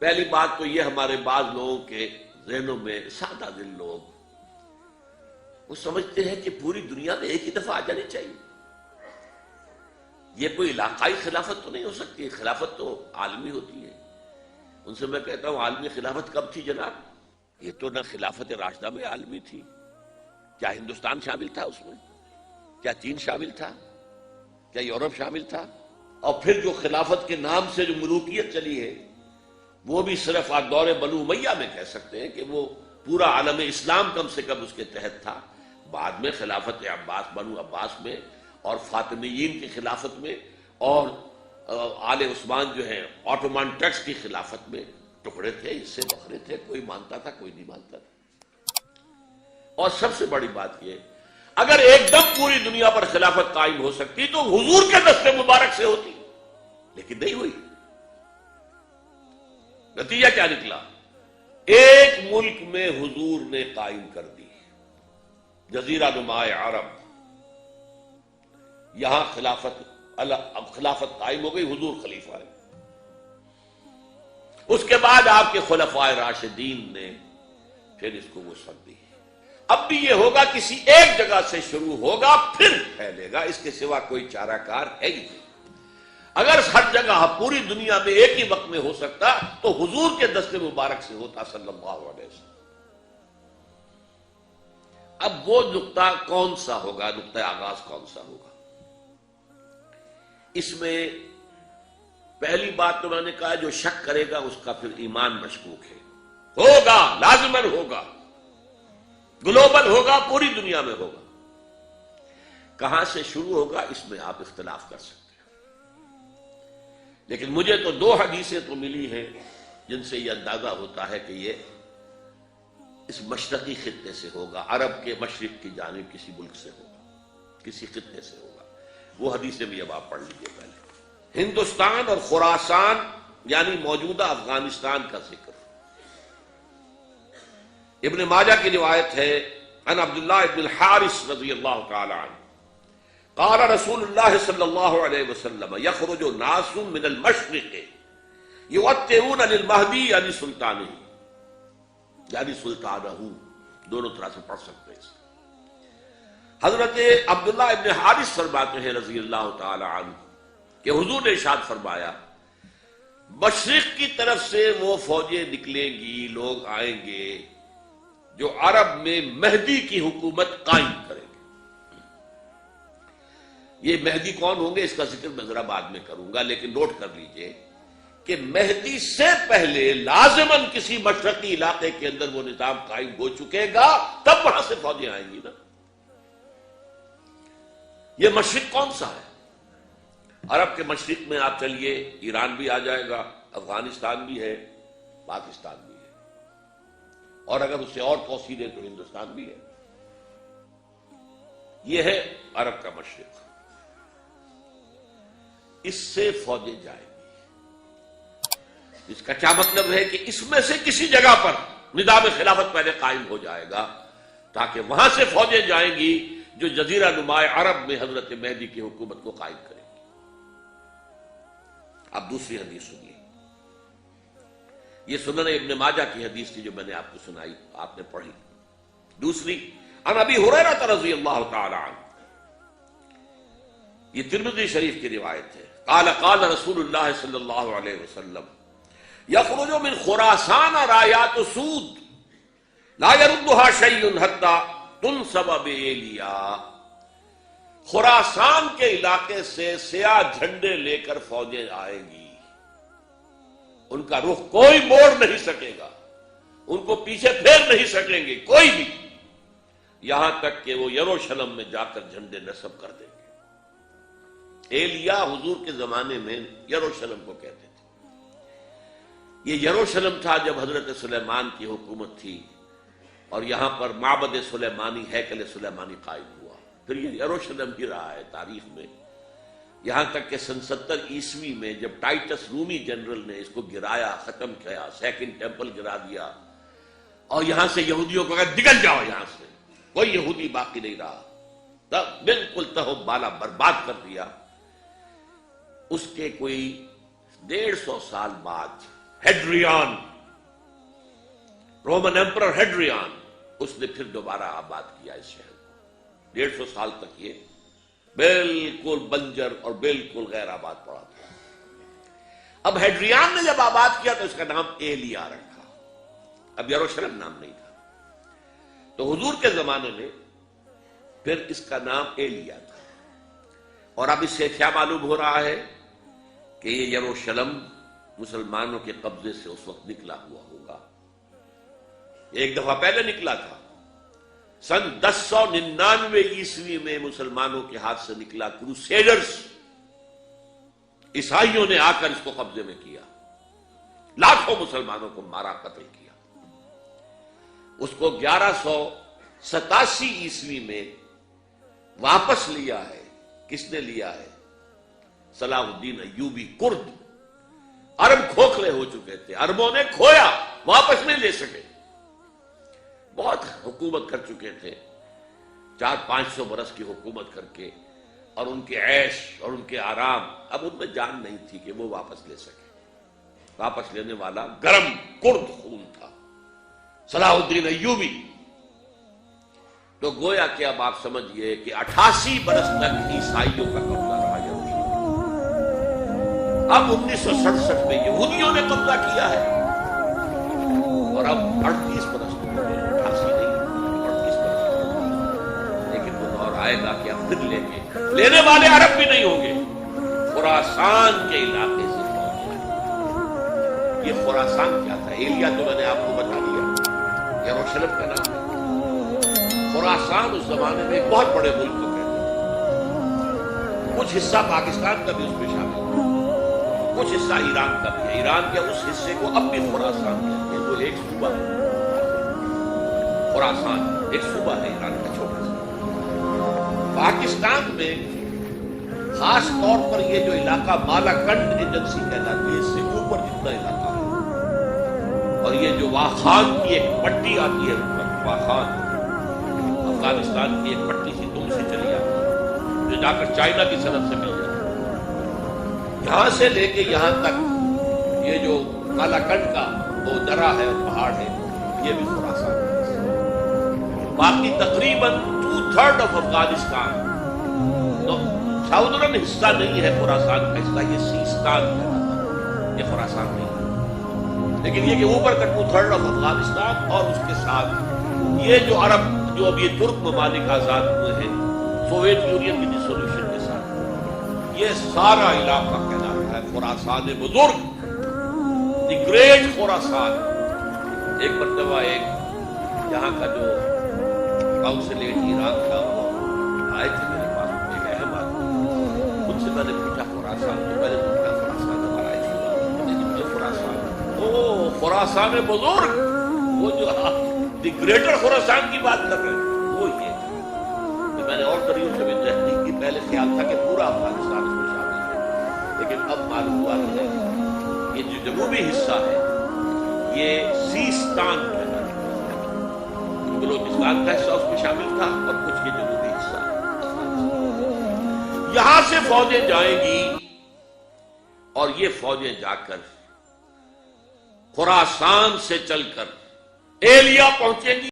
پہلی بات تو یہ ہمارے بعض لوگوں کے ذہنوں میں سادہ دل لوگ وہ سمجھتے ہیں کہ پوری دنیا میں ایک ہی دفعہ آ جانی چاہیے. یہ کوئی علاقائی خلافت تو نہیں ہو سکتی، خلافت تو عالمی ہوتی ہے. ان سے میں کہتا ہوں عالمی خلافت کب تھی جناب؟ یہ تو نہ خلافت راشدہ میں عالمی تھی. کیا ہندوستان شامل تھا اس میں؟ کیا چین شامل تھا؟ کیا یورپ شامل تھا؟ اور پھر جو خلافت کے نام سے جو ملوکیت چلی ہے وہ بھی صرف دور بنو امیہ میں کہہ سکتے ہیں کہ وہ پورا عالم اسلام کم سے کم اس کے تحت تھا. بعد میں خلافت عباس بنو عباس میں اور فاطمیین کی خلافت میں اور آل عثمان جو ہیں آٹومان ٹرکس کی خلافت میں ٹکڑے تھے، حصے بکھرے تھے، کوئی مانتا تھا کوئی نہیں مانتا تھا. اور سب سے بڑی بات یہ اگر ایک دم پوری دنیا پر خلافت قائم ہو سکتی تو حضور کے دست مبارک سے ہوتی، لیکن نہیں ہوئی. نتیجہ کیا نکلا؟ ایک ملک میں حضور نے قائم کر دی، جزیرہ نما عرب. یہاں خلافت قائم ہو گئی، حضور خلیفہ ہے. اس کے بعد آپ کے خلفاء راشدین نے پھر اس کو وسعت دی. اب بھی یہ ہوگا کسی ایک جگہ سے شروع ہوگا پھر پھیلے گا، اس کے سوا کوئی چارہ کار ہے ہی نہیں. اگر ہر جگہ پوری دنیا میں ایک ہی وقت میں ہو سکتا تو حضور کے دست مبارک سے ہوتا صلی اللہ علیہ وسلم. اب وہ نقطہ کون سا ہوگا، نقطہ آغاز کون سا ہوگا؟ اس میں پہلی بات تو میں نے کہا جو شک کرے گا اس کا پھر ایمان مشکوک ہے. ہوگا، لازماً ہوگا، گلوبل ہوگا، پوری دنیا میں ہوگا. کہاں سے شروع ہوگا اس میں آپ اختلاف کر سکتے ہیں، لیکن مجھے تو دو حدیثیں تو ملی ہیں جن سے یہ اندازہ ہوتا ہے کہ یہ اس مشرقی خطے سے ہوگا، عرب کے مشرق کی جانب کسی ملک سے ہوگا، کسی خطے سے ہوگا. وہ حدیثیں بھی اب آپ پڑھ لیجیے. پہلے ہندوستان اور خراسان یعنی موجودہ افغانستان کا ذکر. ابن ماجہ کی روایت ہے عن عبداللہ ابن الحارث رضی اللہ تعالی عنہ قال رسول اللہ صلی اللہ علیہ وسلم یخرج ناس من المشرق یوطئون للمہدی یعنی سلطانہ، یعنی سلطانہ، دونوں طرح سے پڑھ سکتے ہیں. حضرت عبداللہ ابن حارث فرماتے ہیں رضی اللہ تعالی عنہ کہ حضور نے ارشاد فرمایا مشرق کی طرف سے وہ فوجیں نکلیں گی، لوگ آئیں گے جو عرب میں مہدی کی حکومت قائم کریں گے. یہ مہدی کون ہوں گے اس کا ذکر میں ذرا بعد میں کروں گا، لیکن نوٹ کر لیجئے کہ مہدی سے پہلے لازماً کسی مشرقی علاقے کے اندر وہ نظام قائم ہو چکے گا، تب وہاں سے فوجیں آئیں گی نا. یہ مشرق کون سا ہے؟ عرب کے مشرق میں آپ چلیے ایران بھی آ جائے گا، افغانستان بھی ہے، پاکستان بھی ہے، اور اگر اس سے اور توسیع دیں تو ہندوستان بھی ہے. یہ ہے عرب کا مشرق. اس سے فوجیں جائیں گی. اس کا کیا مطلب ہے کہ اس میں سے کسی جگہ پر نظام خلافت پہلے قائم ہو جائے گا تاکہ وہاں سے فوجیں جائیں گی جو جزیرہ نما عرب میں حضرت مہدی کی حکومت کو قائم کریں گی. اب دوسری حدیث سنیے. یہ سنن ابن ماجہ کی حدیث تھی جو میں نے آپ کو سنائی، آپ نے پڑھی. دوسری عن ابی ہریرہ رضی اللہ تعالی عنہ، یہ ترمذی شریف کی روایت ہے. قال قال رسول اللہ صلی اللہ علیہ وسلم یخرج من خراسان رایات سود لا یردها شیء حتی تنصب بایلیا. خراسان کے علاقے سے سیاہ جھنڈے لے کر فوجیں آئیں گی، ان کا رخ کوئی موڑ نہیں سکے گا، ان کو پیچھے پھیر نہیں سکیں گے کوئی بھی، یہاں تک کہ وہ یروشلم میں جا کر جھنڈے نصب کر دیں گے. ایلیا حضور کے زمانے میں یروشلم کو کہتے تھے. یہ یروشلم تھا جب حضرت سلیمان کی حکومت تھی اور یہاں پر معبد سلیمانی، ہیکل سلیمانی قائم ہوا. پھر یہ یروشلم ہی رہا ہے تاریخ میں، یہاں تک کہ سن 70 عیسوی میں جب ٹائٹس رومی جنرل نے اس کو گرایا، ختم کیا، سیکنڈ ٹیمپل گرا دیا اور یہاں سے یہودیوں کو کہا نکل جاؤ، یہاں سے کوئی یہودی باقی نہیں رہا، تب بالکل تہو بالا برباد کر دیا. اس کے کوئی 150 سال بعد ہیڈریان، رومن ایمپرر ہیڈریان، اس نے پھر دوبارہ آباد کیا اس شہر کو۔ 150 سال تک یہ بالکل بنجر اور بالکل غیر آباد پڑا تھا۔ اب ہیڈریان نے جب آباد کیا تو اس کا نام ایلیا رکھا، اب یروشلم نام نہیں تھا۔ تو حضور کے زمانے میں پھر اس کا نام ایلیا تھا، اور اب اس سے کیا معلوم ہو رہا ہے کہ یہ یروشلم مسلمانوں کے قبضے سے اس وقت نکلا ہوا ہوگا۔ ایک دفعہ پہلے نکلا تھا، سن 1099 عیسوی میں مسلمانوں کے ہاتھ سے نکلا، کروسیڈرز، عیسائیوں نے آ کر اس کو قبضے میں کیا، لاکھوں مسلمانوں کو مارا، قتل کیا۔ اس کو 1187 عیسوی میں واپس لیا ہے۔ کس نے لیا ہے؟ صلاح الدین ایوبی، کرد۔ عرب کھوکھلے ہو چکے تھے، عربوں نے کھویا، واپس نہیں لے سکے، بہت حکومت کر چکے تھے، 400-500 برس کی حکومت کر کے، اور ان کے عیش اور ان کے آرام، اب ان میں جان نہیں تھی کہ وہ واپس لے سکے۔ واپس لینے والا گرم کرد خون تھا، صلاح الدین ایوبی۔ تو گویا کہ اب آپ سمجھئے کہ 88 برس تک عیسائیوں کا قبضہ رہا یروشلم۔ اب 1967 میں یہودیوں نے قبضہ کیا ہے، اور اب 38 برس تک، 88 نہیں، 38 برس، لیکن وہ دور آئے گا کہ اب پھر لینے والے عرب بھی نہیں ہوں گے، خراسان کے علاقے سے فوج آئے۔ یہ خراسان کیا تھا؟ ایلیا تو میں نے آپ کو بتا دیا، یروشلم کا نام ہے۔ خراسان اس زمانے میں ایک بہت بڑے ملک کو کہتے تھے، کچھ حصہ پاکستان کا بھی اس میں شامل ہے، کچھ حصہ ایران کا بھی ہے۔ ایران کے اس حصے کو اب بھی خراسان کہتے ہیں، وہ ایک صوبہ ہے۔ خراسان ایک صوبہ ہے ایران کا، چھوٹا سا۔ پاکستان میں خاص طور پر یہ جو علاقہ مالاکنڈ ایجنسی کہلاتی ہے، اس سے اوپر جتنا علاقہ ہے، اور یہ جو واخان کی ایک پٹی آتی ہے، واخان افغانستان کی ایک پٹی سی دور سے چلی آتی ہے، جو جا کر چائنا کی سرحد سے مل جاتی ہے، یہاں سے لے کے یہاں تک یہ جو مالاکنڈ کا وہ درہ ہے اور پہاڑ ہے، یہ بھی خراسان ہے۔ باقی تقریباً 2/3 آف افغانستان ساؤدرن حصہ نہیں ہے خراسان کا حصہ، یہ سیستان ہے، یہ خراسان نہیں ہے، لیکن یہ کہ اوپر کا 2/3 آف افغانستان، اور اس کے ساتھ یہ جو عرب جو اب یہ ترک ممالک آزاد ہوئے ہیں سوویت یونین کی ڈسولوشن کے ساتھ، یہ سارا علاقہ کہلاتا ہے خراسان بزرگ، دی گریٹ خراسان۔ ایک مرتبہ ایک یہاں کا جو کاؤنسلیٹ ایران کا، وہ آئے تھے میرے پاس، ایک اہم آدمی، ان سے میں نے پوچھا خراسان، تو پہلے تو کیا خراسان ہمارا ایک لیکن جو خراسان، او خراسان بزرگ، وہ جو دی گریٹر خراسان کی بات کر رہے ہیں، وہ یہ ہے۔ تو میں نے اور طریقوں سے بھی تحقیق کی، پہلے خیال تھا کہ پورا افغانستان اس میں شامل ہے، لیکن اب معلوم ہوا ہے یہ جو جنوبی حصہ ہے یہ سیستان کہلاتا ہے، بلوچستان کا حصہ اس میں شامل تھا، اور کچھ یہ جنوبی حصہ یہاں سے فوجیں جائیں گی، اور یہ فوجیں جا کر خراسان سے چل کر ایلیا پہنچیں گی۔